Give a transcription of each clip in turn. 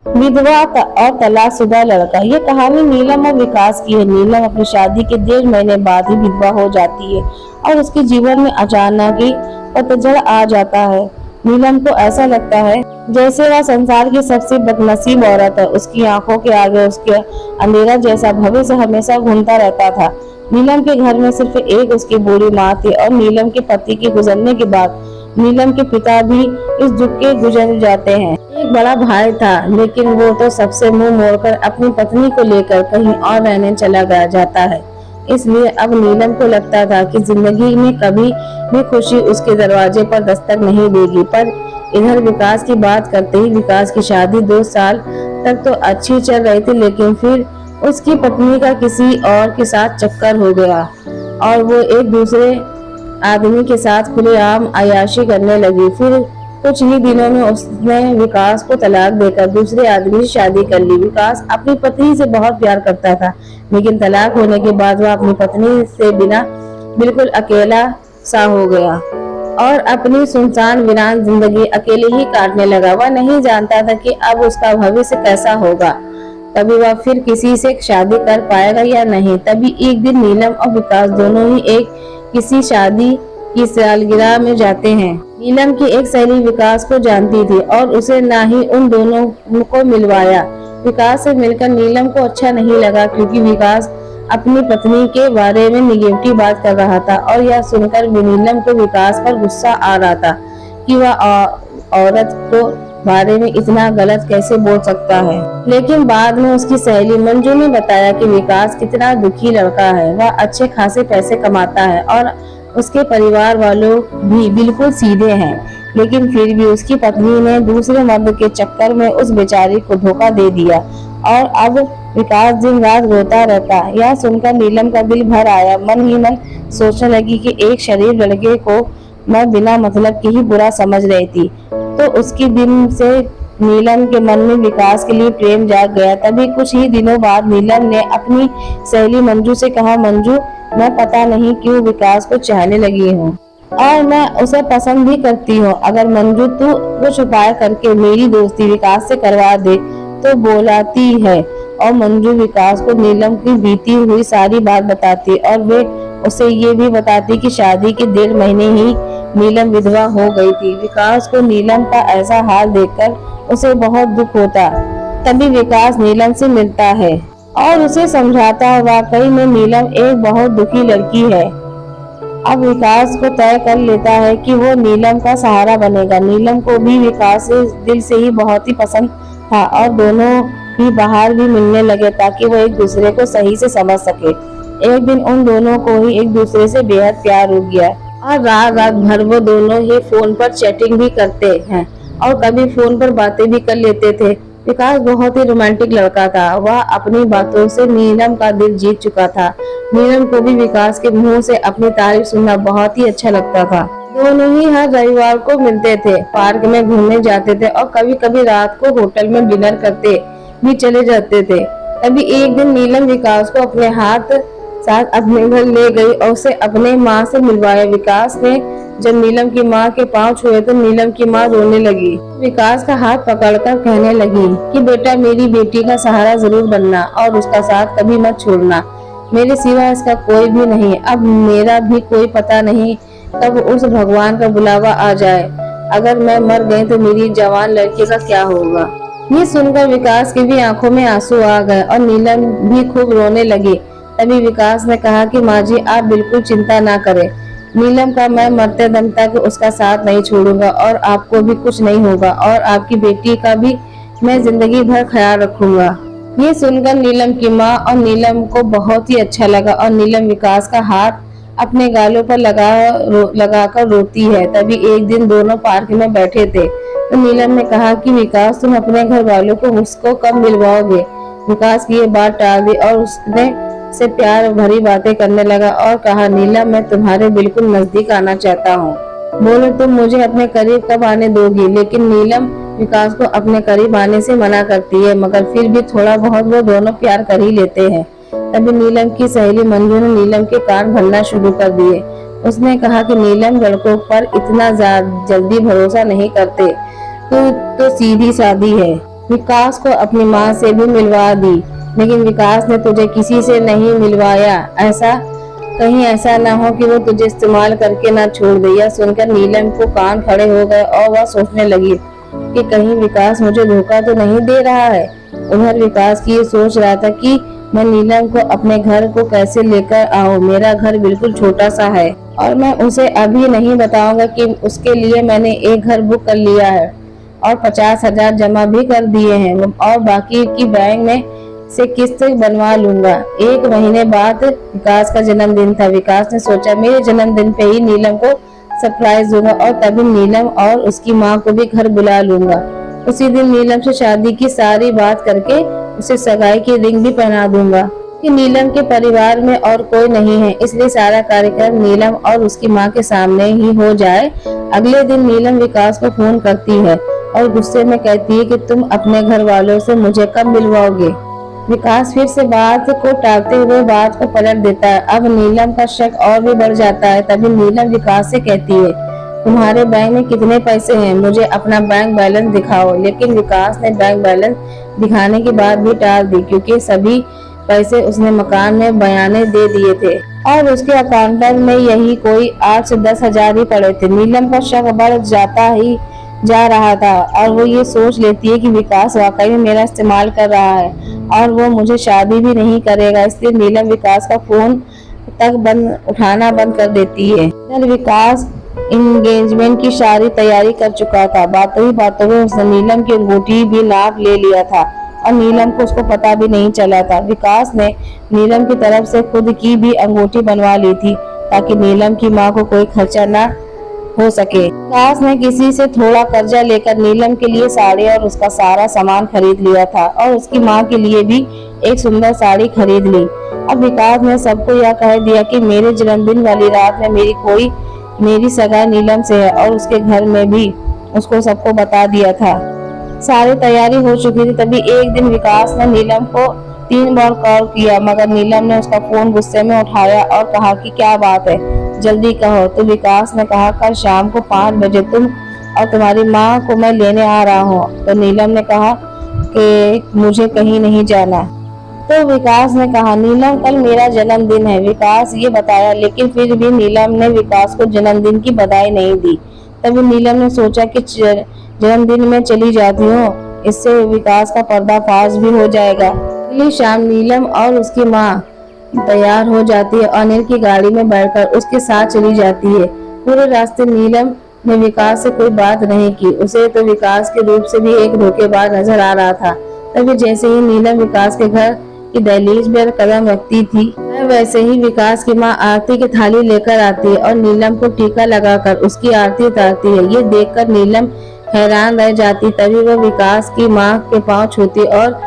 विधवा और तलाकशुदा लड़का। ये कहानी नीलम और विकास की है। नीलम अपनी शादी के 1.5 महीने बाद ही विधवा हो जाती है और उसके जीवन में अचानक ही पतझड़ आ जाता है। नीलम को ऐसा लगता है जैसे वह संसार की सबसे बदनसीब औरत है। उसकी आंखों के आगे उसके अंधेरा जैसा भविष्य हमेशा घूमता रहता था। नीलम के घर में सिर्फ एक उसकी बूढ़ी माँ थी और नीलम के पति के गुजरने के बाद नीलम के पिता भी इस दुख के गुजर जाते हैं। एक बड़ा भाई था, लेकिन वो तो सबसे मुंह मोड़कर अपनी पत्नी को लेकर कहीं और रहने चला गया जाता है। इसलिए अब नीलम को लगता था कि जिंदगी में कभी भी खुशी उसके दरवाजे पर दस्तक नहीं देगी। पर इधर विकास की बात करते ही विकास की शादी 2 साल तक तो अच्छी चल रही थी, लेकिन फिर उसकी पत्नी का किसी और के साथ चक्कर हो गया और वो एक दूसरे आदमी के साथ खुलेआम अय्याशी करने लगी। फिर कुछ ही दिनों में उसने विकास को तलाक देकर दूसरे आदमी से शादी कर ली। विकास अपनी पत्नी से बहुत प्यार करता था, लेकिन तलाक होने के बाद वह अपनी पत्नी से बिना बिल्कुल अकेला सा हो गया और अपनी सुनसान वीरान जिंदगी अकेले ही काटने लगा। वह नहीं जानता था कि अब उसका भविष्य कैसा होगा, कभी वह फिर किसी से शादी कर पाएगा या नहीं। तभी एक दिन नीलम और विकास दोनों ही एक किसी शादी की सालगिरह में जाते हैं। नीलम की एक सहेली विकास को जानती थी और उसे ना ही उन दोनों को मिलवाया। विकास से मिलकर नीलम को अच्छा नहीं लगा, क्योंकि विकास अपनी पत्नी के बारे में निगेटिव बात कर रहा था और यह सुनकर नीलम को विकास पर गुस्सा आ रहा था कि वह औरत को बारे में इतना गलत कैसे बोल सकता है। लेकिन बाद में उसकी सहेली मंजू ने बताया कि विकास कितना दुखी लड़का है। वह अच्छे खासे पैसे कमाता है और उसके परिवार वालों भी बिल्कुल सीधे हैं, लेकिन फिर भी उसकी पत्नी ने दूसरे मर्द के चक्कर में उस बेचारी को धोखा दे दिया और अब विकास दिन रात रोता रहता। यह सुनकर नीलम का दिल भर आया। मन ही मन सोचने लगी कि एक शरीफ लड़के को मैं बिना मतलब के ही बुरा समझ रही थी, तो उसकी दिन से नीलम के मन में विकास के लिए प्रेम जाग गया। तभी कुछ ही दिनों बाद नीलम ने अपनी सहेली मंजू से कहा, मंजू, मैं पता नहीं क्यों विकास को चाहने लगी हूँ और मैं उसे पसंद भी करती हूँ। अगर मंजू तू कुछ उपाय करके मेरी दोस्ती विकास से करवा दे तो बोलाती है। और मंजू विकास को नीलम की बीती हुई सारी बात बताती और वे उसे ये भी बताती कि शादी के 1.5 महीने ही नीलम विधवा हो गई थी। विकास को नीलम का ऐसा हाल देखकर उसे बहुत दुख होता। तभी विकास नीलम से मिलता है और उसे समझाता है वाकई में नीलम एक बहुत दुखी लड़की है। अब विकास को तय कर लेता है कि वो नीलम का सहारा बनेगा। नीलम को भी विकास से दिल से ही बहुत ही पसंद था और दोनों ही बाहर भी मिलने लगे ताकि वो एक दूसरे को सही से समझ सके। एक दिन उन दोनों को ही एक दूसरे से बेहद प्यार हो गया और रात रात भर वो दोनों ही फोन पर चैटिंग भी करते हैं और कभी फोन पर बातें भी कर लेते थे। विकास बहुत ही रोमांटिक लड़का था। वह अपनी बातों से नीलम का दिल जीत चुका था। नीलम को भी विकास के मुंह से अपनी तारीफ सुनना बहुत ही अच्छा लगता था। दोनों ही हर रविवार को मिलते थे, पार्क में घूमने जाते थे और कभी कभी रात को होटल में डिनर करते भी चले जाते थे। तभी एक दिन नीलम विकास को अपने साथ अपने घर ले गई और उसे अपने माँ से मिलवाया। विकास ने जब नीलम की माँ के पाँव छुए तो नीलम की माँ रोने लगी। विकास का हाथ पकड़कर कहने लगी कि बेटा, मेरी बेटी का सहारा जरूर बनना और उसका साथ कभी मत छोड़ना। मेरे सिवा इसका कोई भी नहीं। अब मेरा भी कोई पता नहीं कब उस भगवान का बुलावा आ जाए। अगर मैं मर गई तो मेरी जवान लड़की का क्या होगा। ये सुनकर विकास की भी आंखों में आंसू आ गए और नीलम भी खूब रोने लगी। तभी विकास ने कहा कि माँ जी, आप बिल्कुल चिंता ना करें। नीलम का मैं मरते दम तक उसका साथ नहीं छोड़ूंगा और आपको भी कुछ नहीं होगा और आपकी बेटी का भी मैं जिंदगी भर ख्याल रखूंगा। ये सुनकर नीलम की माँ और नीलम को बहुत ही अच्छा लगा और नीलम विकास का हाथ अपने गालों पर लगाकर रोती है। तभी एक दिन दोनों पार्क में बैठे थे तो नीलम ने कहा कि विकास, तुम अपने घर वालों को मुझको कब मिलवाओगे। विकास की ये बात टाल दी और उसने से प्यार भरी बातें करने लगा और कहा, नीलम, मैं तुम्हारे बिल्कुल नजदीक आना चाहता हूँ। बोलो तुम मुझे अपने करीब कब आने दोगी। लेकिन नीलम विकास को अपने करीब आने से मना करती है, मगर फिर भी थोड़ा बहुत वो दोनों प्यार कर ही लेते हैं। तभी नीलम की सहेली मंजू ने नीलम के कान भरना शुरू कर दिए। उसने कहा कि नीलम लड़कों पर इतना जल्दी भरोसा नहीं करते, तो सीधी सादी है। विकास को अपनी माँ से भी मिलवा दी, लेकिन विकास ने तुझे किसी से नहीं मिलवाया। कहीं ऐसा ना हो कि वो तुझे इस्तेमाल करके ना छोड़ दे। यह सुनकर नीलम को कान खड़े हो गए और वह सोचने लगी कि कहीं विकास मुझे धोखा तो नहीं दे रहा है। उधर विकास की ये सोच रहा था कि मैं नीलम को अपने घर को कैसे लेकर आऊं। मेरा घर बिल्कुल छोटा सा है और मैं उसे अभी नहीं बताऊंगा कि उसके लिए मैंने एक घर बुक कर लिया है और 50,000 जमा भी कर दिए हैं और बाकी की बैंक में से किस्त बनवा लूंगा। 1 महीने बाद विकास का जन्मदिन था। विकास ने सोचा मेरे जन्मदिन पे ही नीलम को सरप्राइज दूंगा और तभी नीलम और उसकी माँ को भी घर बुला लूंगा। उसी दिन नीलम से शादी की सारी बात करके उसे सगाई की रिंग भी पहना दूंगा कि नीलम के परिवार में और कोई नहीं है, इसलिए सारा कार्यक्रम नीलम और उसकी माँ के सामने ही हो जाए। अगले दिन नीलम विकास को फोन करती है और गुस्से में कहती है कि तुम अपने घर वालों से मुझे कब मिलवाओगे। विकास फिर से बात को टालते हुए बात को पलट देता है। अब नीलम का शक और भी बढ़ जाता है। तभी नीलम विकास से कहती है तुम्हारे बैंक में कितने पैसे हैं, मुझे अपना बैंक बैलेंस दिखाओ। लेकिन विकास ने बैंक बैलेंस दिखाने की बात भी टाल दी क्योंकि सभी पैसे उसने मकान में बयाने दे दिए थे और उसके अकाउंट में यही कोई 8 से 10 हजार ही पड़े थे। नीलम का शक बढ़ जाता ही जा रहा था और वो ये सोच लेती है कि विकास वाकई में मेरा इस्तेमाल कर रहा है और वो मुझे शादी भी नहीं करेगा। इसलिए नीलम विकास का फोन तक उठाना बंद कर देती है। विकास एंगेजमेंट की सारी तैयारी कर चुका था। बातों ही बातों में उसने नीलम की अंगूठी भी नाप ले लिया था और नीलम को उसको पता भी नहीं चला था। विकास ने नीलम की तरफ से खुद की भी अंगूठी बनवा ली थी ताकि नीलम की माँ को कोई खर्चा न हो सके। विकास ने किसी से थोड़ा कर्जा लेकर नीलम के लिए साड़ी और उसका सारा सामान खरीद लिया था और उसकी माँ के लिए भी एक सुंदर साड़ी खरीद ली। अब विकास ने सबको यह कह दिया कि मेरे जन्मदिन वाली रात में मेरी सगाई नीलम से है और उसके घर में भी उसको सबको बता दिया था। सारी तैयारी हो चुकी थी। तभी एक दिन विकास ने नीलम को 3 बार कॉल किया मगर नीलम ने उसका फोन गुस्से में उठाया और कहा कि क्या बात है, जल्दी कहो। तो विकास ने कहा कल शाम को 5 बजे तुम और तुम्हारी माँ को मैं लेने आ रहा हूँ। तो नीलम ने कहा कि मुझे कहीं नहीं जाना। तो विकास ने कहा नीलम कल मेरा जन्मदिन है। विकास ये बताया लेकिन फिर भी नीलम ने विकास को जन्मदिन की बधाई नहीं दी। तभी नीलम ने सोचा कि जन्मदिन में चली जाती हूँ, इससे विकास का पर्दाफाश भी हो जाएगा। अगली शाम नीलम और उसकी माँ तैयार हो जाती है और अनिल की गाड़ी में बैठकर उसके साथ चली जाती है। पूरे रास्ते नीलम ने विकास से कोई बात नहीं की। उसे तो विकास के रूप से भी एक धोखेबाज नजर आ रहा था। तभी जैसे ही नीलम विकास के घर की दहलीज पर कदम रखती थी वैसे ही विकास की माँ आरती की थाली लेकर आती है और नीलम को टीका लगाकर उसकी आरती उतारती है। ये देखकर नीलम हैरान रह जाती। तभी वो विकास की माँ के पांव छूती और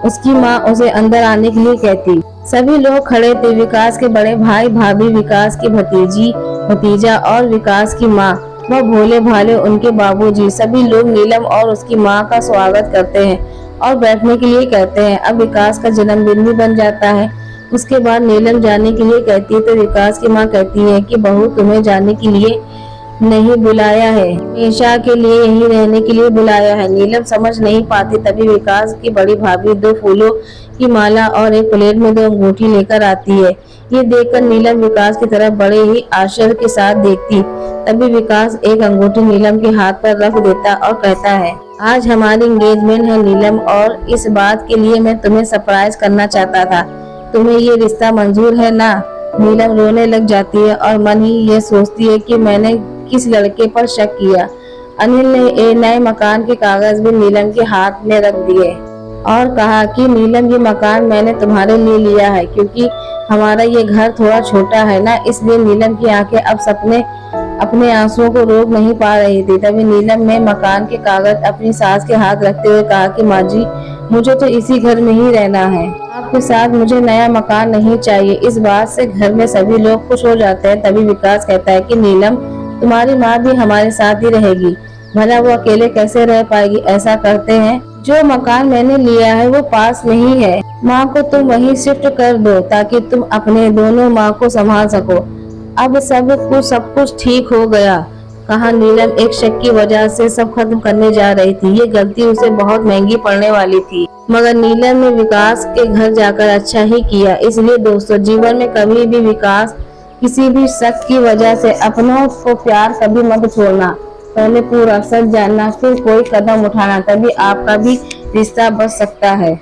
उसकी माँ उसे अंदर आने के लिए कहती। सभी लोग खड़े थे, विकास के बड़े भाई भाभी, विकास की भतीजा और विकास की माँ व भोले भाले उनके बाबूजी। सभी लोग नीलम और उसकी माँ का स्वागत करते हैं और बैठने के लिए कहते हैं। अब विकास का जन्मदिन भी बन जाता है। उसके बाद नीलम जाने के लिए कहती है तो विकास की माँ कहती है कि बहू तुम्हें जाने के लिए नहीं बुलाया है, हमेशा के लिए यहीं रहने के लिए बुलाया है। नीलम समझ नहीं पाती। तभी विकास की बड़ी भाभी 2 फूलों की माला और एक प्लेट में 2 अंगूठी लेकर आती है। ये देखकर नीलम विकास की तरफ बड़े ही आश्चर्य के साथ देखती। तभी विकास एक अंगूठी नीलम के हाथ पर रख देता और कहता है आज हमारी एंगेजमेंट है नीलम और इस बात के लिए मैं तुम्हें सरप्राइज करना चाहता था। तुम्हें ये रिश्ता मंजूर है ना? नीलम रोने लग जाती है और मन ही ये सोचती है कि मैंने किस लड़के पर शक किया। अनिल ने नए मकान के कागज भी नीलम के हाथ में रख दिए और कहा कि नीलम ये मकान मैंने तुम्हारे लिए लिया है क्योंकि हमारा ये घर थोड़ा छोटा है ना, इसलिए नीलम की आंखें अब अपने आंसुओं को रोक नहीं पा रही थी। तभी नीलम ने मकान के कागज अपनी सास के हाथ रखते हुए कहा कि माँ जी मुझे तो इसी घर में ही रहना है, आपके साथ मुझे नया मकान नहीं चाहिए। इस बात से घर में सभी लोग खुश हो जाते हैं। तभी विकास कहता है कि नीलम तुम्हारी माँ भी हमारे साथ ही रहेगी, भला वो अकेले कैसे रह पाएगी। ऐसा करते हैं जो मकान मैंने लिया है वो पास में ही है, माँ को तुम वहीं शिफ्ट कर दो ताकि तुम अपने दोनों माँ को संभाल सको। अब सब कुछ ठीक हो गया। कहा नीलम एक शक की वजह से सब खत्म करने जा रही थी। ये गलती उसे बहुत महंगी पड़ने वाली थी, मगर नीलम ने विकास के घर जाकर अच्छा ही किया। इसलिए दोस्तों, जीवन में कभी भी विकास किसी भी शक की वजह से अपनों को प्यार कभी मत छोड़ना। पहले पूरा सच जानना, फिर कोई कदम उठाना, तभी आपका भी रिश्ता बच सकता है।